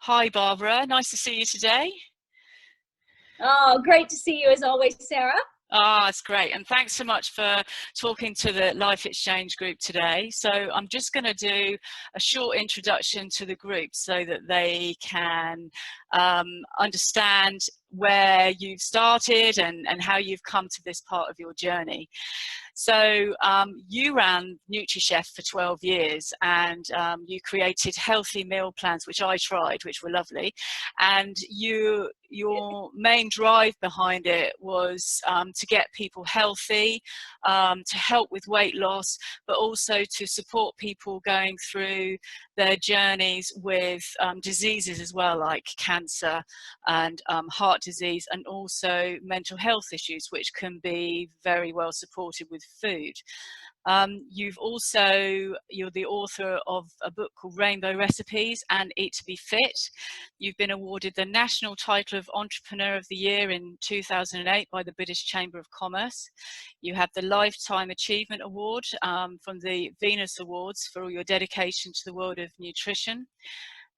Hi, Barbara. Nice to see you today. Oh, great to see you as always, Sarah. Ah, it's great. And thanks so much for talking to the Life Exchange group today. So I'm just going to do a short introduction to the group so that they can understand where you've started and how you've come to this part of your journey. So you ran NutriChef for 12 years, and you created healthy meal plans, which I tried, which were lovely. And your main drive behind it was to get people healthy, to help with weight loss, but also to support people going through their journeys with diseases as well, like cancer and heart disease, and also mental health issues, which can be very well supported with food. You're the author of a book called Rainbow Recipes and Eat to Be Fit. You've been awarded the national title of Entrepreneur of the Year in 2008 by the British Chamber of Commerce. You have the Lifetime Achievement Award from the Venus Awards for all your dedication to the world of nutrition.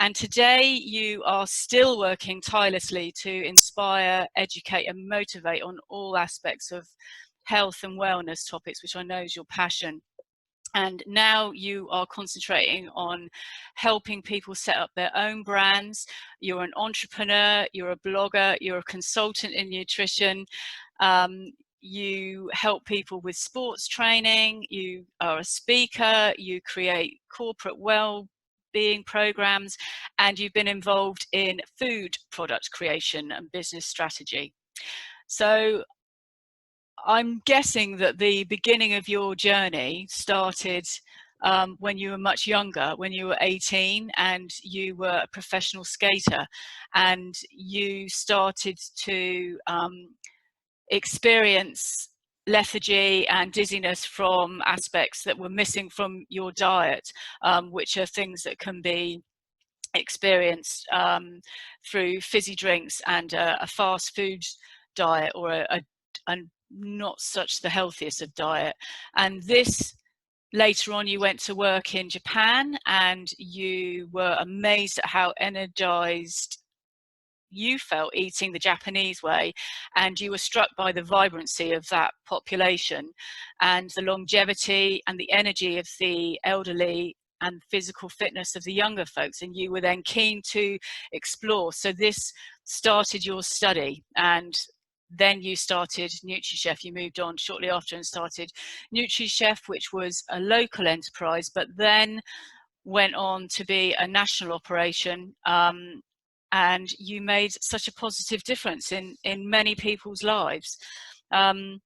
And today you are still working tirelessly to inspire, educate and motivate on all aspects of health and wellness topics, which I know is your passion. And now you are concentrating on helping people set up their own brands. You're an entrepreneur, you're a blogger, you're a consultant in nutrition. You help people with sports training, you are a speaker, you create corporate well-being programs, and you've been involved in food product creation and business strategy. So I'm guessing that the beginning of your journey started when you were much younger, when you were 18 and you were a professional skater, and you started to experience lethargy and dizziness from aspects that were missing from your diet, which are things that can be experienced through fizzy drinks and a fast food diet, or a not such the healthiest of diet. And this, later on you went to work in Japan and you were amazed at how energized you felt eating the Japanese way, and you were struck by the vibrancy of that population and the longevity and the energy of the elderly and physical fitness of the younger folks, and you were then keen to explore. So this started your study, and then you started NutriChef. You moved on shortly after and started NutriChef, which was a local enterprise, but then went on to be a national operation. And you made such a positive difference in many people's lives. And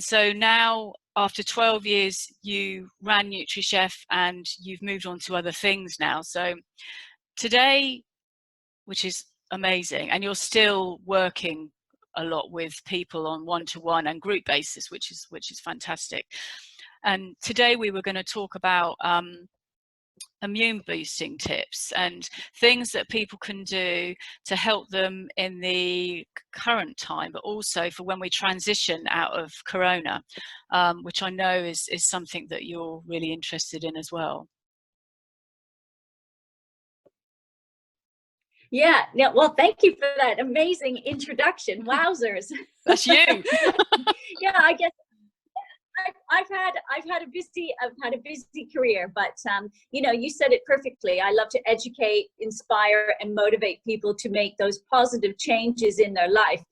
so now, after 12 years, you ran NutriChef and you've moved on to other things now. So today, which is amazing, and you're still working a lot with people on one-to-one and group basis, which is fantastic. And today we were going to talk about immune boosting tips and things that people can do to help them in the current time, but also for when we transition out of Corona, which I know is something that you're really interested in as well. Yeah, well, thank you for that amazing introduction. Wowzers. That's you. Yeah, I guess I've had a busy career, but you know, you said it perfectly. I love to educate, inspire, and motivate people to make those positive changes in their life,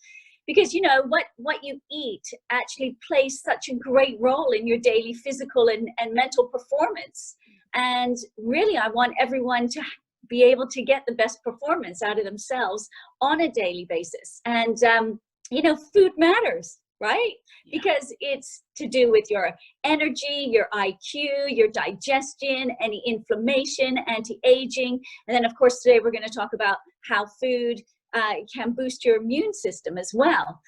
because you know what you eat actually plays such a great role in your daily physical and mental performance. And really, I want everyone to be able to get the best performance out of themselves on a daily basis. And you know, food matters, right? Yeah. Because it's to do with your energy, your IQ, your digestion, any inflammation, anti-aging. And then of course today we're going to talk about how food can boost your immune system as well.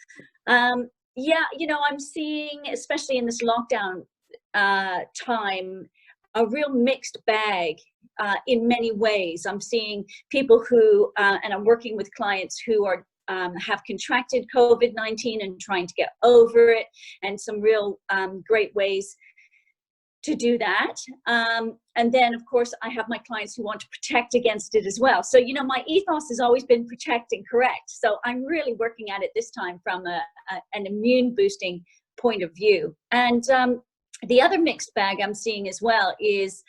Yeah, you know, I'm seeing, especially in this lockdown time, a real mixed bag in many ways. I'm seeing people who, and I'm working with clients who are have contracted COVID-19 and trying to get over it, and some real great ways to do that. And then, of course, I have my clients who want to protect against it as well. So, you know, my ethos has always been protect and correct. So I'm really working at it this time from an immune boosting point of view. And the other mixed bag I'm seeing as well is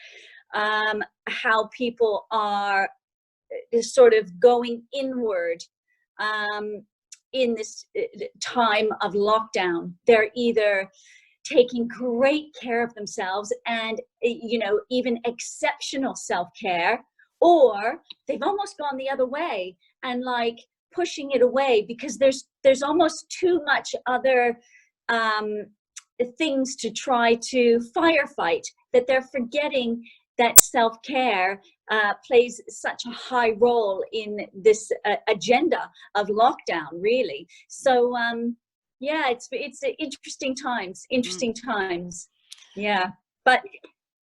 how people are sort of going inward in this time of lockdown. They're either taking great care of themselves and, you know, even exceptional self-care, or they've almost gone the other way and like pushing it away because there's almost too much other things to try to firefight, that they're forgetting that self-care plays such a high role in this agenda of lockdown, really. So yeah, it's interesting times. Yeah, but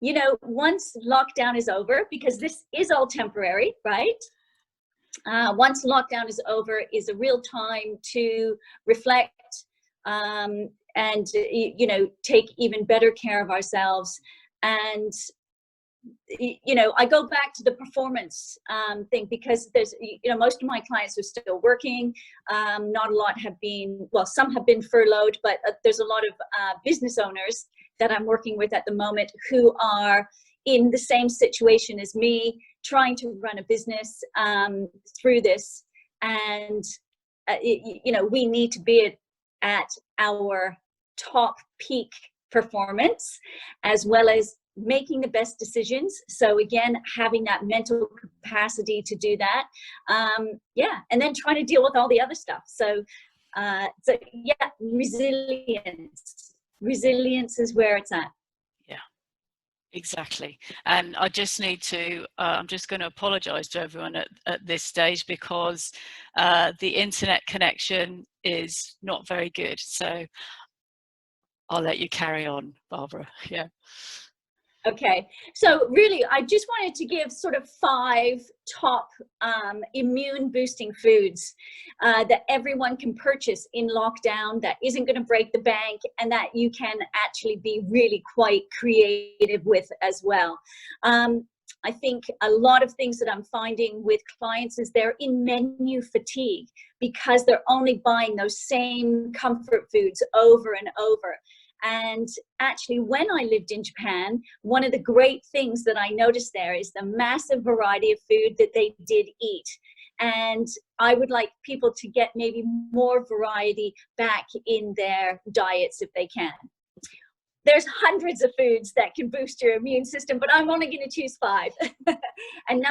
you know, once lockdown is over, because this is all temporary, right? Once lockdown is over, is a real time to reflect and you know, take even better care of ourselves. And you know, I go back to the performance thing, because there's, you know, most of my clients are still working. Not a lot have been, well, some have been furloughed, but there's a lot of business owners that I'm working with at the moment who are in the same situation as me, trying to run a business through this. And, you know, we need to be at our top peak performance, as well as making the best decisions. So again, having that mental capacity to do that. Yeah, and then trying to deal with all the other stuff. So yeah, resilience is where it's at. Yeah, exactly. And I just need to, I'm just going to apologize to everyone at this stage, because the internet connection is not very good. So I'll let you carry on, Barbara. Yeah. Okay, so really, I just wanted to give sort of 5 top immune boosting foods that everyone can purchase in lockdown, that isn't going to break the bank, and that you can actually be really quite creative with as well. I think a lot of things that I'm finding with clients is they're in menu fatigue, because they're only buying those same comfort foods over and over. And actually, when I lived in Japan, one of the great things that I noticed there is the massive variety of food that they did eat. And I would like people to get maybe more variety back in their diets if they can. There's hundreds of foods that can boost your immune system, but I'm only going to choose 5. And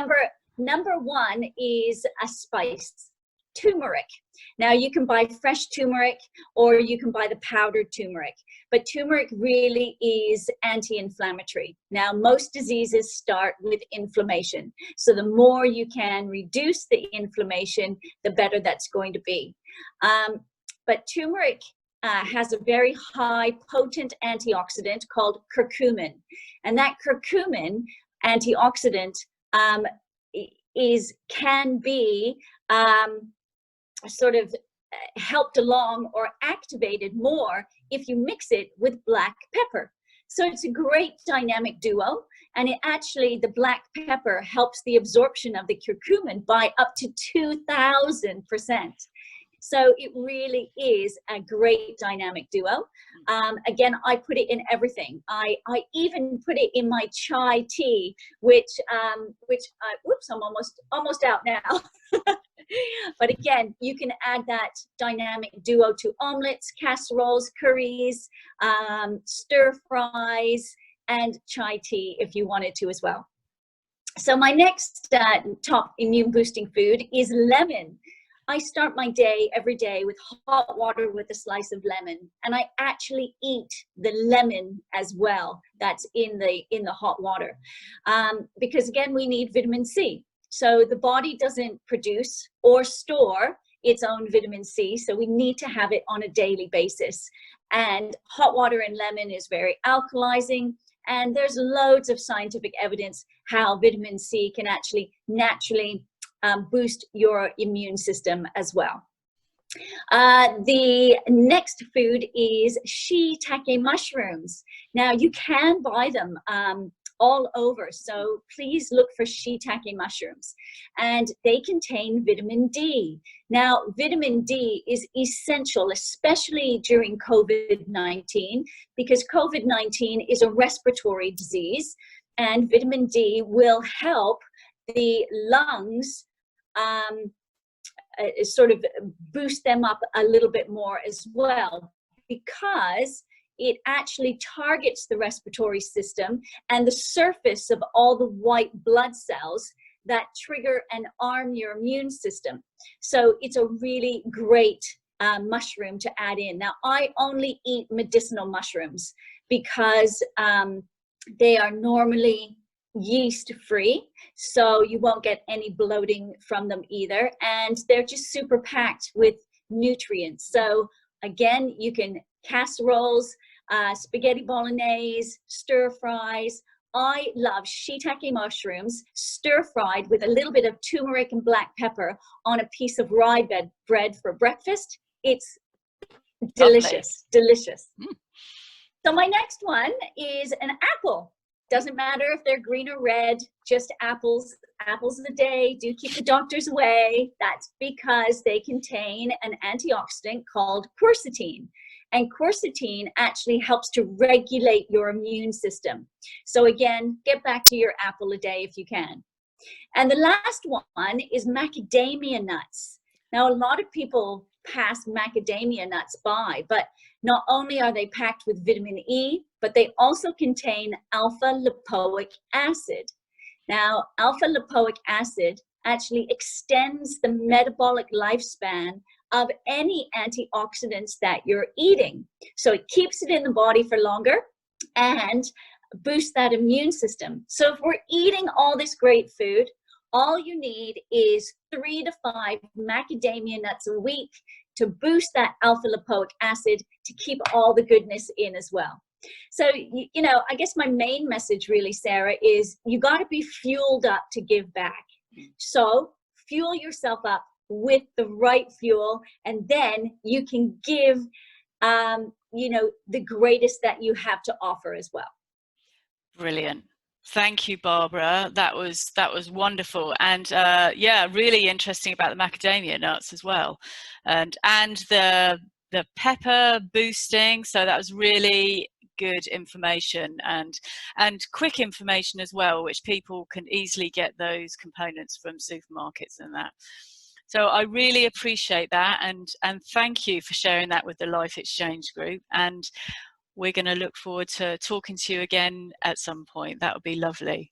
number 1 is a spice. Turmeric. Now you can buy fresh turmeric, or you can buy the powdered turmeric, but turmeric really is anti-inflammatory. Now most diseases start with inflammation, so the more you can reduce the inflammation, the better that's going to be. But turmeric has a very high potent antioxidant called curcumin, and that curcumin antioxidant can be sort of helped along or activated more if you mix it with black pepper. So it's a great dynamic duo, and it actually, the black pepper helps the absorption of the curcumin by up to 2,000%. So it really is a great dynamic duo. Again, I put it in everything. I even put it in my chai tea, which whoops, I'm almost out now. But again, you can add that dynamic duo to omelets, casseroles, curries, stir fries, and chai tea if you wanted to as well. So my next top immune boosting food is lemon. I start my day every day with hot water with a slice of lemon, and I actually eat the lemon as well that's in the hot water, because again, we need vitamin C. So the body doesn't produce or store its own vitamin C, so we need to have it on a daily basis. And hot water and lemon is very alkalizing, and there's loads of scientific evidence how vitamin C can actually naturally boost your immune system as well. The next food is shiitake mushrooms. Now you can buy them all over, so please look for shiitake mushrooms, and they contain vitamin D. Now vitamin D is essential, especially during COVID-19, because COVID-19 is a respiratory disease, and vitamin D will help the lungs sort of boost them up a little bit more as well, because it actually targets the respiratory system and the surface of all the white blood cells that trigger and arm your immune system. So it's a really great mushroom to add in. Now, I only eat medicinal mushrooms because they are normally yeast free, so you won't get any bloating from them either, and they're just super packed with nutrients. So again, you can casseroles, spaghetti bolognese, stir fries. I love shiitake mushrooms stir fried with a little bit of turmeric and black pepper on a piece of rye bread for breakfast. It's delicious. Delicious. So my next one is an apple. Doesn't matter if they're green or red, just apples a day. Do keep the doctors away. That's because they contain an antioxidant called quercetin. And quercetin actually helps to regulate your immune system. So again, get back to your apple a day if you can. And the last one is macadamia nuts. Now, a lot of people pass macadamia nuts by, but not only are they packed with vitamin E, but they also contain alpha lipoic acid. Now, alpha lipoic acid actually extends the metabolic lifespan of any antioxidants that you're eating. So it keeps it in the body for longer and boosts that immune system. So if we're eating all this great food, all you need is 3 to 5 macadamia nuts a week to boost that alpha lipoic acid to keep all the goodness in as well. So, you know, I guess my main message really, Sarah, is you got to be fueled up to give back. So fuel yourself up with the right fuel, and then you can give, you know, the greatest that you have to offer as well. Brilliant. Thank you, Barbara. That was wonderful, and yeah, really interesting about the macadamia nuts as well, and the pepper boosting. So that was really good information and quick information as well, which people can easily get those components from supermarkets and that. So I really appreciate that, and thank you for sharing that with the Life Exchange group. And we're going to look forward to talking to you again at some point. That would be lovely.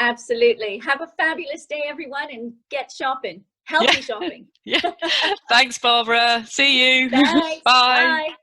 Absolutely. Have a fabulous day, everyone, and get shopping. Healthy shopping. Yeah. Thanks, Barbara. See you. Thanks. Bye. Bye.